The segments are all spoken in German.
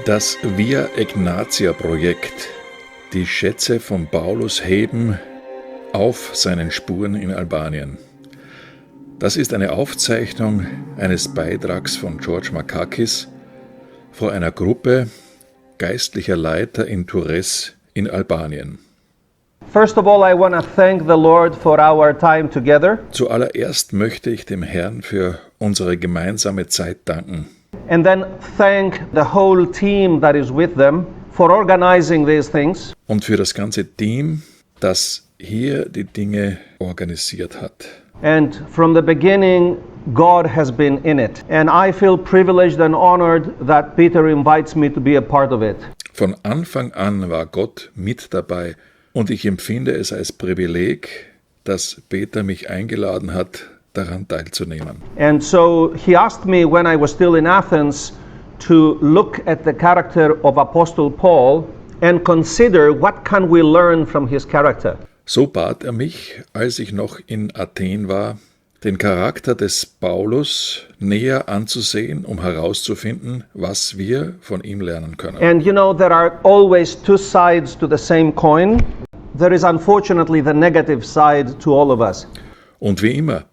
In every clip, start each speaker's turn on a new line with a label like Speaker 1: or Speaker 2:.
Speaker 1: Das Via Egnatia Projekt, die Schätze von Paulus heben auf seinen Spuren in Albanien. Das ist eine Aufzeichnung eines Beitrags von Markakis vor einer Gruppe geistlicher Leiter in Durrës in Albanien.
Speaker 2: First of all, I want to thank the Lord for our time together.
Speaker 1: Zuallererst möchte ich dem Herrn für unsere gemeinsame Zeit danken.
Speaker 2: And then thank the whole team that is with them for organizing these things.
Speaker 1: Und für das ganze Team, das hier die Dinge organisiert hat.
Speaker 2: And from the beginning, God has been in it. And I feel privileged and honored that Peter invites me to be a part of it.
Speaker 1: Von Anfang an war Gott mit dabei und ich empfinde es als Privileg, dass Peter mich eingeladen hat, daran teilzunehmen.
Speaker 2: And so he asked me when I was still in Athens to look at the character of Apostel Paul and consider what can we learn from his character.
Speaker 1: So bat er mich, als ich noch in Athen war, den Charakter des Paulus näher anzusehen, um herauszufinden, was wir von ihm lernen können.
Speaker 2: And you know, there are always two sides to the same coin. There is unfortunately the negative side to all of us.
Speaker 1: Und wie immer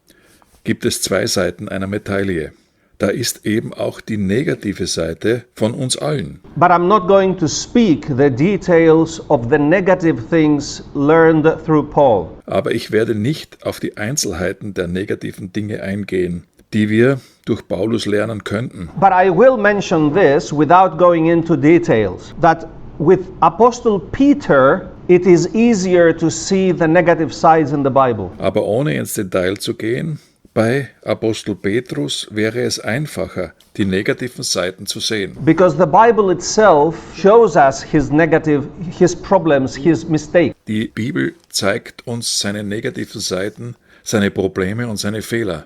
Speaker 1: gibt es zwei Seiten einer Medaille. Da ist eben auch die negative Seite von uns allen.
Speaker 2: But I'm not going to speak the details of the negative things learned through Paul.
Speaker 1: Aber ich werde nicht auf die Einzelheiten der negativen Dinge eingehen, die wir durch Paulus lernen könnten.
Speaker 2: But I will mention this without going into details, that with Apostle Peter, it is easier to see the negative sides in the Bible.
Speaker 1: Aber ohne ins Detail zu gehen, bei Apostel Petrus wäre es einfacher, die negativen Seiten zu sehen.
Speaker 2: Because the Bible itself shows us his problems, his mistakes.
Speaker 1: Die Bibel zeigt uns seine negativen Seiten, seine Probleme und seine Fehler.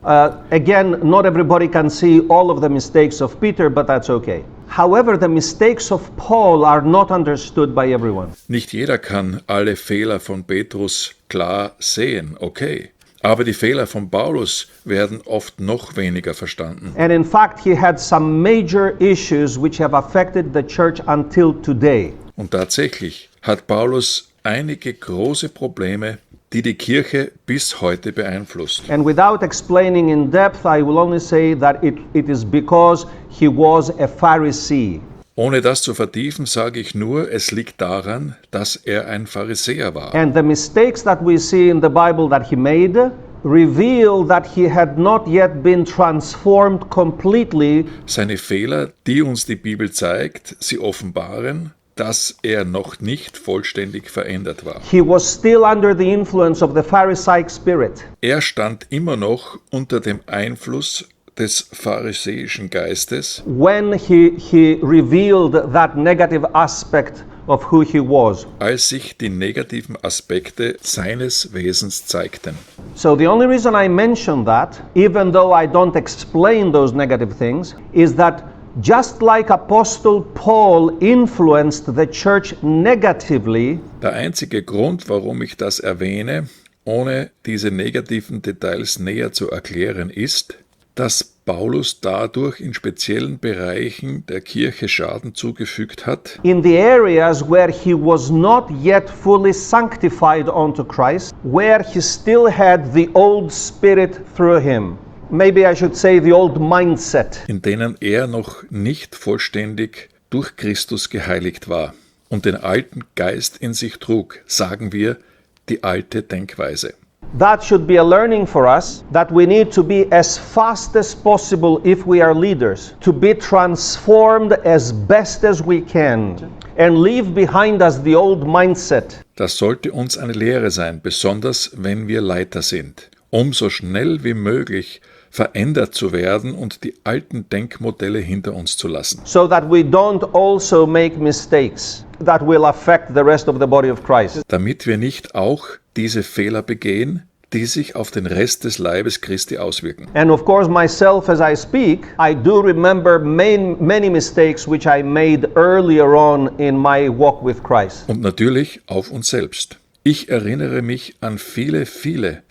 Speaker 2: Again, not everybody can see all of the mistakes of Peter, but that's okay. However, the mistakes of Paul are not understood by everyone.
Speaker 1: Nicht jeder kann alle Fehler von Petrus klar sehen, okay. Aber die Fehler von Paulus werden oft noch weniger verstanden.
Speaker 2: And in fact, he had some major issues which have affected the church until today.
Speaker 1: Und tatsächlich hat Paulus einige große Probleme, die die Kirche bis heute beeinflusst.
Speaker 2: And without explaining in depth, I will only say that it is because he was a Pharisee.
Speaker 1: Ohne das zu vertiefen, sage ich nur, es liegt daran, dass er ein Pharisäer war.
Speaker 2: And the mistakes that we see in the Bible that he made reveal that he had not yet been transformed completely.
Speaker 1: Seine Fehler, die uns die Bibel zeigt, sie offenbaren, dass er noch nicht vollständig verändert war.
Speaker 2: He was still under the influence of the Pharisaic spirit.
Speaker 1: Er stand immer noch unter dem Einfluss des pharisäischen Geistes,
Speaker 2: when he revealed that negative aspect of who he was.
Speaker 1: als sich die negativen Aspekte seines Wesens zeigten.
Speaker 2: So the only reason I mention that, even though I don't explain those negative things, is that just like Apostle Paul influenced the church negatively,
Speaker 1: Der einzige Grund, warum ich das erwähne, ohne diese negativen Details näher zu erklären, ist, dass Paulus dadurch in speziellen Bereichen der Kirche Schaden zugefügt hat,
Speaker 2: in the areas where he was not yet fully sanctified unto Christ, where he still had the old spirit through him. Maybe I should say the old mindset.
Speaker 1: in denen er noch nicht vollständig durch Christus geheiligt war und den alten Geist in sich trug, sagen wir, die alte Denkweise.
Speaker 2: That should be a learning for us, that we need to be as fast as possible if we are leaders, to be transformed as best as we can and leave behind us the old mindset.
Speaker 1: Das sollte uns eine Lehre sein, besonders wenn wir Leiter sind, um so schnell wie möglich verändert zu werden und die alten Denkmodelle hinter uns zu lassen.
Speaker 2: So that we don't also make mistakes that will affect the rest of the body of Christ.
Speaker 1: Damit wir nicht auch diese Fehler begehen, die sich auf den Rest des Leibes Christi auswirken.
Speaker 2: And of course myself as I speak, I do remember many mistakes which I made earlier on in my walk with Christ.
Speaker 1: Und natürlich auf uns selbst. Ich erinnere mich an viele Fehler,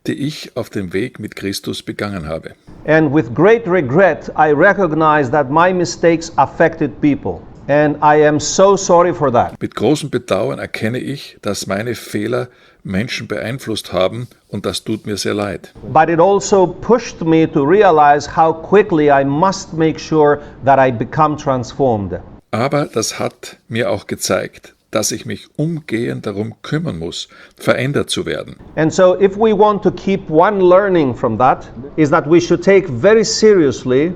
Speaker 1: die ich auf dem Weg mit Christus begangen habe.
Speaker 2: And with great regret, I recognize that my mistakes affected people. And I am so sorry for that.
Speaker 1: Mit großem Bedauern erkenne ich, dass meine Fehler Menschen beeinflusst haben und das tut mir sehr leid.
Speaker 2: But it also pushed me to realize how quickly I must make sure that I become transformed.
Speaker 1: Aber das hat mir auch gezeigt, dass ich mich umgehend darum kümmern muss, verändert zu werden.
Speaker 2: And so if we want to keep one learning from that, is that we should take very seriously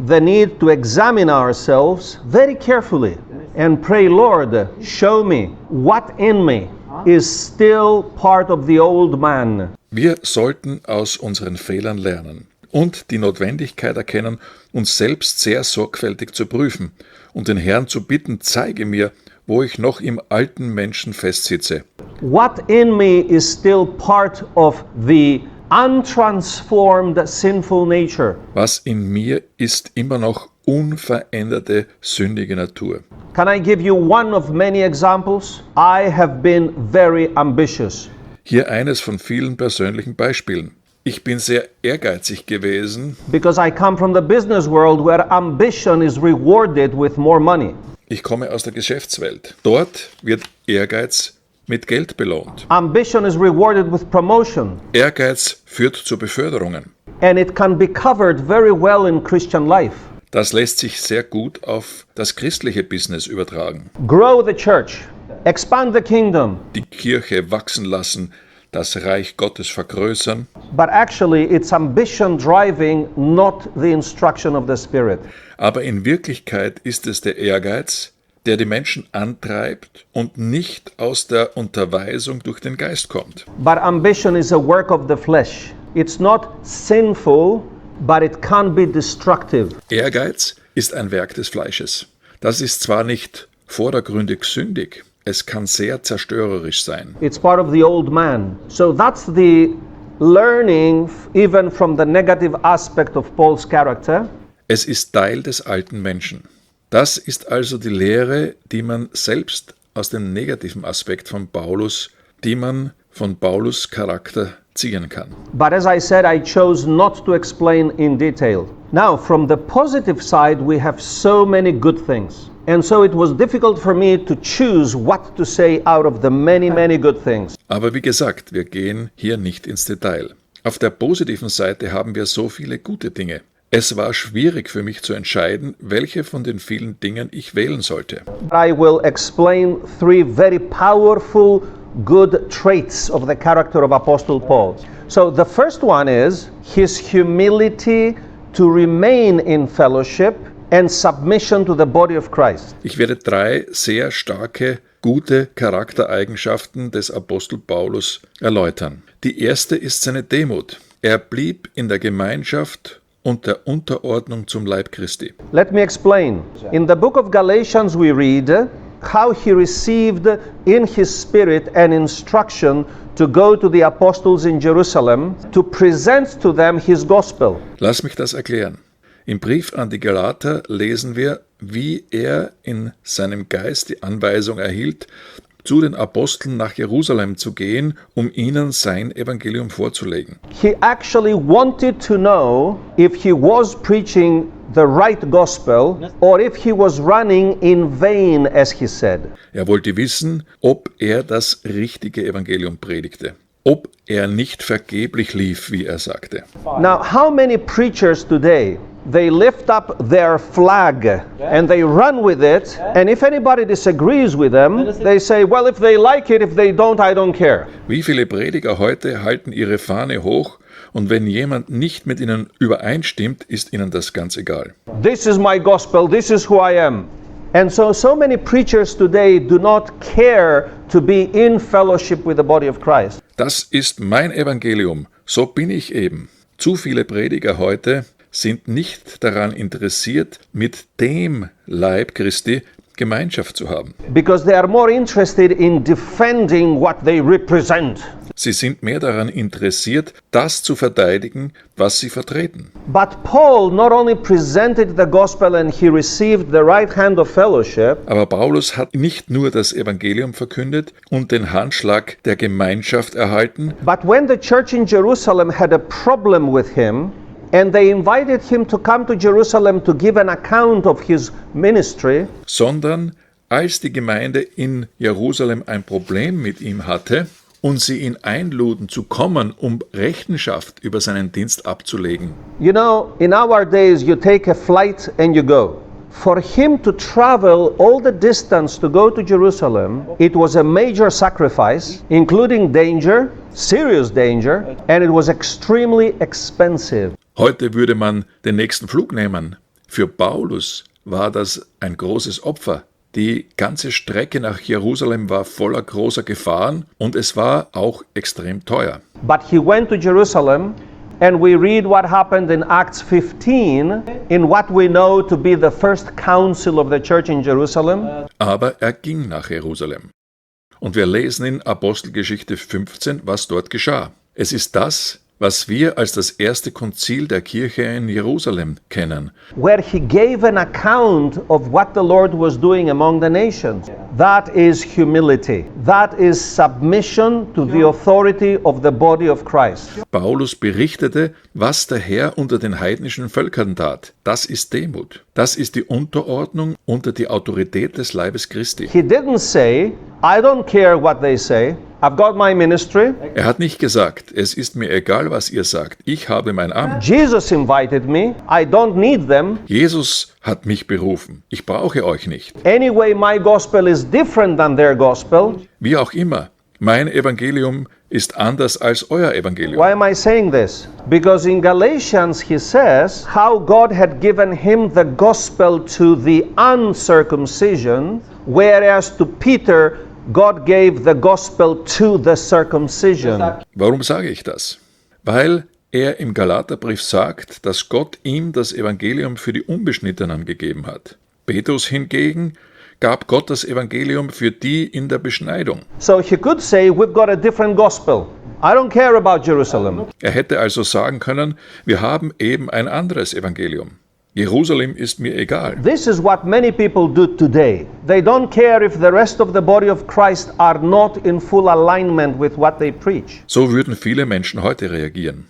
Speaker 2: the need to examine ourselves very carefully and pray, Lord, show me what in me is still part of the old man.
Speaker 1: Wir sollten aus unseren Fehlern lernen und die Notwendigkeit erkennen, uns selbst sehr sorgfältig zu prüfen und den Herrn zu bitten, zeige mir, wo ich noch im alten Menschen festsitze.
Speaker 2: What in me is still part of the untransformed sinful nature.
Speaker 1: Was in mir ist immer noch unveränderte sündige Natur.
Speaker 2: Can I give you one of many examples? I have been very ambitious.
Speaker 1: Hier eines von vielen persönlichen Beispielen. Ich bin sehr ehrgeizig gewesen.
Speaker 2: Because I come from the business world where ambition is rewarded with more money.
Speaker 1: Ich komme aus der Geschäftswelt. Dort wird Ehrgeiz mit Geld belohnt.
Speaker 2: Ambition is rewarded with promotion.
Speaker 1: Ehrgeiz führt zu Beförderungen.
Speaker 2: And it can be covered very well in Christian life.
Speaker 1: Das lässt sich sehr gut auf das christliche Business übertragen.
Speaker 2: Grow the church. Expand the kingdom.
Speaker 1: Die Kirche wachsen lassen, das Reich Gottes vergrößern.
Speaker 2: But actually it's ambition driving, not the instruction of the Spirit.
Speaker 1: Aber in Wirklichkeit ist es der Ehrgeiz, der die Menschen antreibt und nicht aus der Unterweisung durch den Geist kommt.
Speaker 2: But ambition is a work of the flesh. It's not sinful, but it can be destructive.
Speaker 1: Ehrgeiz ist ein Werk des Fleisches. Das ist zwar nicht vordergründig sündig, es kann sehr zerstörerisch sein.
Speaker 2: It's part of the old man. So that's the learning even from the negative aspect of Paul's character.
Speaker 1: Es ist Teil des alten Menschen. Das ist also die Lehre, die man selbst aus dem negativen Aspekt von Paulus, die man von Paulus Charakter ziehen kann.
Speaker 2: But as I said, I chose not to explain in detail. Now, from the positive side, we have so many good things. And so it was difficult for me to choose what to say out of the many, many good things.
Speaker 1: Aber wie gesagt, wir gehen hier nicht ins Detail. Auf der positiven Seite haben wir so viele gute Dinge. Es war schwierig für mich zu entscheiden, welche von den vielen Dingen ich wählen sollte.
Speaker 2: I will explain three very powerful good traits of the character of Apostle Paul. So the first one is his humility to remain in fellowship and submission to the body of Christ.
Speaker 1: Ich werde 3 sehr starke, gute Charaktereigenschaften des Apostel Paulus erläutern. Die erste ist seine Demut. Er blieb in der Gemeinschaft und der Unterordnung zum Leib Christi.
Speaker 2: Let me explain. In the book of Galatians we read how he received in his spirit an instruction to go to the apostles in Jerusalem to present to them his gospel.
Speaker 1: Lass mich das erklären. Im Brief an die Galater lesen wir, wie er in seinem Geist die Anweisung erhielt, zu den Aposteln nach Jerusalem zu gehen, um ihnen sein Evangelium vorzulegen.
Speaker 2: He actually wanted to know if he was preaching the right gospel or if he was running in vain, as he said.
Speaker 1: Er wollte wissen, ob er das richtige Evangelium predigte, ob er nicht vergeblich lief, wie er sagte.
Speaker 2: Now, how many preachers today, they lift up their flag and they run with it, and if anybody disagrees with them, they say, well, if they like it, if they don't, I don't care.
Speaker 1: Wie viele Prediger heute halten ihre Fahne hoch und wenn jemand nicht mit ihnen übereinstimmt, ist ihnen das ganz egal.
Speaker 2: This is my gospel, this is who I am. And so many preachers today do not care to be in fellowship with the body of Christ.
Speaker 1: Das ist mein Evangelium, so bin ich eben. Zu viele Prediger heute sind nicht daran interessiert, mit dem Leib Christi, Gemeinschaft zu haben.
Speaker 2: because they are more interested in defending what they represent.
Speaker 1: Sie sind mehr daran interessiert, das zu verteidigen, was sie vertreten.
Speaker 2: But Paul not only presented the gospel and he received the right hand of fellowship,
Speaker 1: Aber Paulus hat nicht nur das Evangelium verkündet und den Handschlag der Gemeinschaft erhalten,
Speaker 2: but when the church in Jerusalem had a problem with him, and they invited him to come to Jerusalem to give an account of his ministry,
Speaker 1: sondern als die Gemeinde in Jerusalem ein Problem mit ihm hatte und sie ihn einluden zu kommen, um Rechenschaft über seinen Dienst abzulegen.
Speaker 2: you know, in our days you take a flight and you go. For him to travel all the distance to go to Jerusalem, it was a major sacrifice, including danger, serious danger, and it was extremely expensive.
Speaker 1: Heute würde man den nächsten Flug nehmen. Für Paulus war das ein großes Opfer. Die ganze Strecke nach Jerusalem war voller großer Gefahren und es war auch extrem teuer.
Speaker 2: But he went to Jerusalem, and we read what happened in Acts 15, in what we know to be the first council of the church in Jerusalem.
Speaker 1: Aber er ging nach Jerusalem. Und wir lesen in Apostelgeschichte 15, was dort geschah. Es ist das, was wir als das erste Konzil der Kirche in Jerusalem kennen,
Speaker 2: Where he gave an account of what the Lord was doing among the nations. That is humility. That is submission to the authority of the body of Christ.
Speaker 1: Paulus berichtete, was der Herr unter den heidnischen Völkern tat. Das ist Demut. Das ist die Unterordnung unter die Autorität des Leibes Christi.
Speaker 2: He didn't say, I don't care what they say. I've got my ministry.
Speaker 1: Er hat nicht gesagt, es ist mir egal, was ihr sagt. Ich habe mein Amt.
Speaker 2: Jesus invited me. I don't need them.
Speaker 1: Jesus hat mich berufen. Ich brauche euch nicht.
Speaker 2: Anyway, my gospel is different than their gospel.
Speaker 1: Wie auch immer, mein Evangelium ist anders als euer Evangelium.
Speaker 2: Why am I saying this? Because in Galatians he says how God had given him the gospel to the uncircumcision, whereas to Peter God gave the gospel to the circumcision.
Speaker 1: Warum sage ich das? Weil er im Galaterbrief sagt, dass Gott ihm das Evangelium für die Unbeschnittenen gegeben hat. Petrus hingegen gab Gott das Evangelium für die in der Beschneidung.
Speaker 2: So he could say, we've got a different gospel. I don't care about Jerusalem.
Speaker 1: Er hätte also sagen können, wir haben eben ein anderes Evangelium. Jerusalem ist mir egal.
Speaker 2: This is what many people do today. They don't care if the rest of the body of Christ are not in full alignment with what they preach.
Speaker 1: So würden viele Menschen heute reagieren.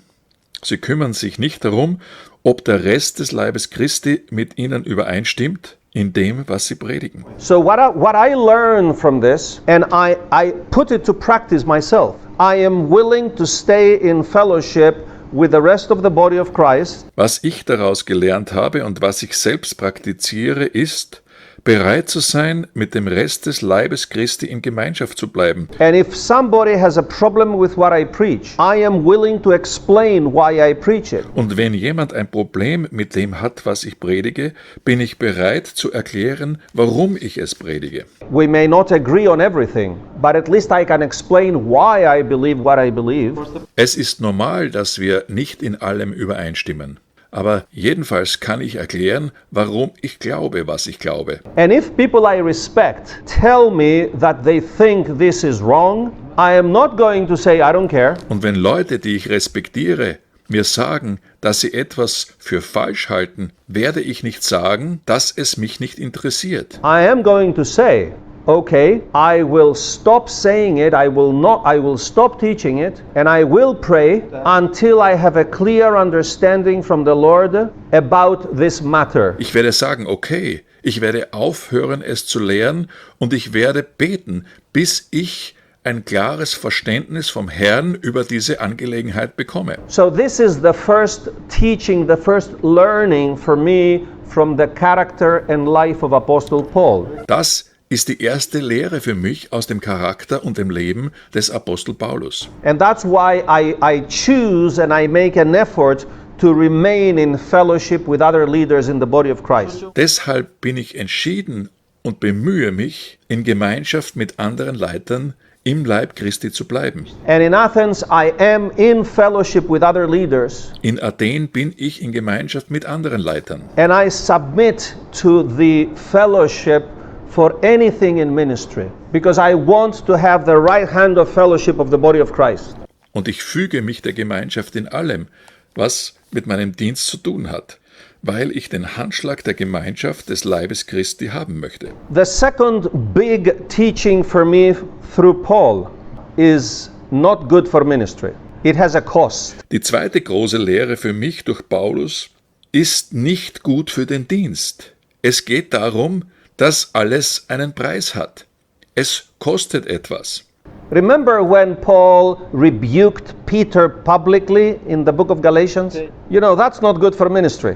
Speaker 1: Sie kümmern sich nicht darum, ob der Rest des Leibes Christi mit ihnen übereinstimmt, in dem, was sie predigen.
Speaker 2: So what I learn from this, and I put it to practice myself, I am willing to stay in fellowship with the rest of the body of Christ.
Speaker 1: Was ich daraus gelernt habe und was ich selbst praktiziere, ist, bereit zu sein, mit dem Rest des Leibes Christi in Gemeinschaft zu bleiben.
Speaker 2: And if somebody has a problem with what I preach, I am willing to explain why I preach it.
Speaker 1: Und wenn jemand ein Problem mit dem hat, was ich predige, bin ich bereit zu erklären, warum ich es predige.
Speaker 2: We may not agree on everything, but at least I can explain why I believe what I believe.
Speaker 1: Es ist normal, dass wir nicht in allem übereinstimmen. Aber jedenfalls kann ich erklären, warum ich glaube, was ich glaube.
Speaker 2: And if people I respect tell me that they think this is wrong, I am not going to say I don't care.
Speaker 1: Und wenn Leute, die ich respektiere, mir sagen, dass sie etwas für falsch halten, werde ich nicht sagen, dass es mich nicht interessiert.
Speaker 2: I am going to say, okay, I will stop saying it, I will stop teaching it, and I will pray until I have a clear understanding from the Lord about this matter.
Speaker 1: Ich werde sagen, okay, ich werde aufhören, es zu lehren und ich werde beten, bis ich ein klares Verständnis vom Herrn über diese Angelegenheit bekomme.
Speaker 2: So this is the first teaching, the first learning for me from the character and life of Apostle Paul.
Speaker 1: Das ist die erste Lehre für mich aus dem Charakter und dem Leben des Apostel Paulus.
Speaker 2: And that's why I choose and I make an effort to remain in fellowship with other leaders in the body of Christ.
Speaker 1: Deshalb bin ich entschieden und bemühe mich, in Gemeinschaft mit anderen Leitern im Leib Christi zu bleiben.
Speaker 2: And in Athens, I am in fellowship with other leaders.
Speaker 1: In Athen bin ich in Gemeinschaft mit anderen Leitern.
Speaker 2: And I submit to the fellowship for anything in ministry because I want to have the right hand of fellowship of the body of Christ.
Speaker 1: Und ich füge mich der Gemeinschaft in allem, was mit meinem Dienst zu tun hat, weil ich den Handschlag der Gemeinschaft des Leibes Christi haben möchte.
Speaker 2: The second big teaching for me through Paul is not good for ministry. It has a cost.
Speaker 1: Die zweite große Lehre für mich durch Paulus ist nicht gut für den Dienst. Es geht darum, dass alles einen Preis hat. Es kostet etwas.
Speaker 2: Remember when Paul rebuked Peter publicly in the book of Galatians? You know, that's not good for ministry.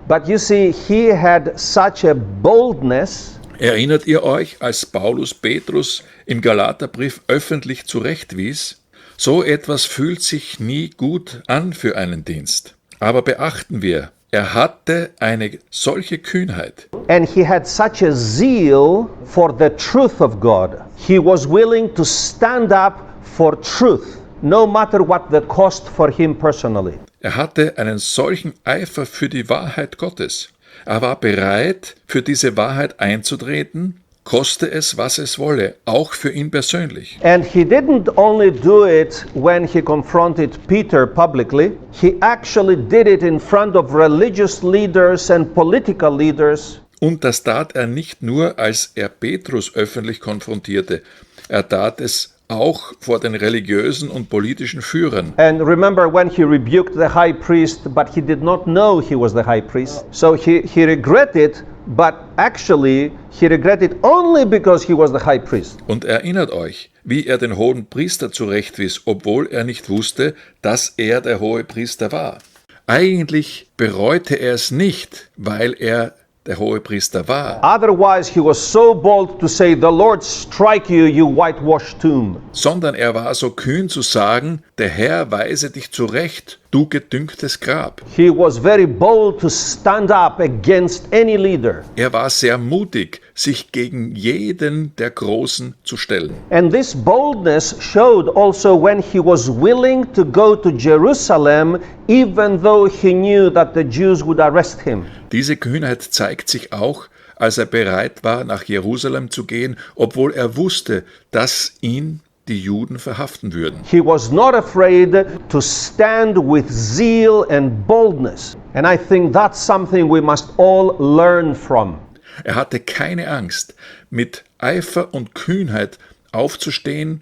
Speaker 2: But you see, he had such a boldness.
Speaker 1: Erinnert ihr euch, als Paulus Petrus im Galaterbrief öffentlich zurechtwies? So etwas fühlt sich nie gut an für einen Dienst. Aber beachten wir, er hatte eine solche Kühnheit.
Speaker 2: And he had such a zeal for the truth of God. He was willing to stand up for truth, no matter what the cost for him personally.
Speaker 1: Er hatte einen solchen Eifer für die Wahrheit Gottes. Er war bereit, für diese Wahrheit einzutreten, koste es, was es wolle, auch für ihn persönlich.
Speaker 2: And he didn't only do it when he confronted Peter publicly, he actually did it in front of religious leaders and political leaders.
Speaker 1: Und das tat er nicht nur, als er Petrus öffentlich konfrontierte, er tat es auch vor den religiösen und politischen Führern.
Speaker 2: And remember when he rebuked the high priest, but he did not know he was the high priest. So he regretted, but actually he regretted only because he was the high priest.
Speaker 1: Und erinnert euch, wie er den hohen Priester zurechtwies, obwohl er nicht wusste, dass er der hohe Priester war. Eigentlich bereute er es nicht, weil er der Hohepriester war.
Speaker 2: Otherwise he was so bold to say, "The Lord strike you, you whitewashed tomb."
Speaker 1: Sondern er war so kühn zu sagen, der Herr weise dich zurecht, du gedüngtes Grab.
Speaker 2: He was very bold to stand up against any leader.
Speaker 1: Er war sehr mutig, sich gegen jeden der Großen zu stellen.
Speaker 2: And this boldness showed also when he was willing to go to Jerusalem, even though he knew that the Jews would arrest him.
Speaker 1: Diese Kühnheit zeigt sich auch, als er bereit war, nach Jerusalem zu gehen, obwohl er wusste, dass ihn die Juden verhaften würden.
Speaker 2: He was not afraid to stand with zeal and boldness. And I think that's something we must all learn from.
Speaker 1: Er hatte keine Angst, mit Eifer und Kühnheit aufzustehen,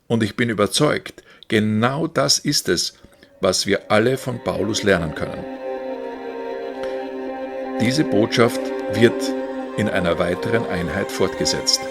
Speaker 1: und ich bin überzeugt, genau das ist es, was wir alle von Paulus lernen können. Diese Botschaft wird in einer weiteren Einheit fortgesetzt.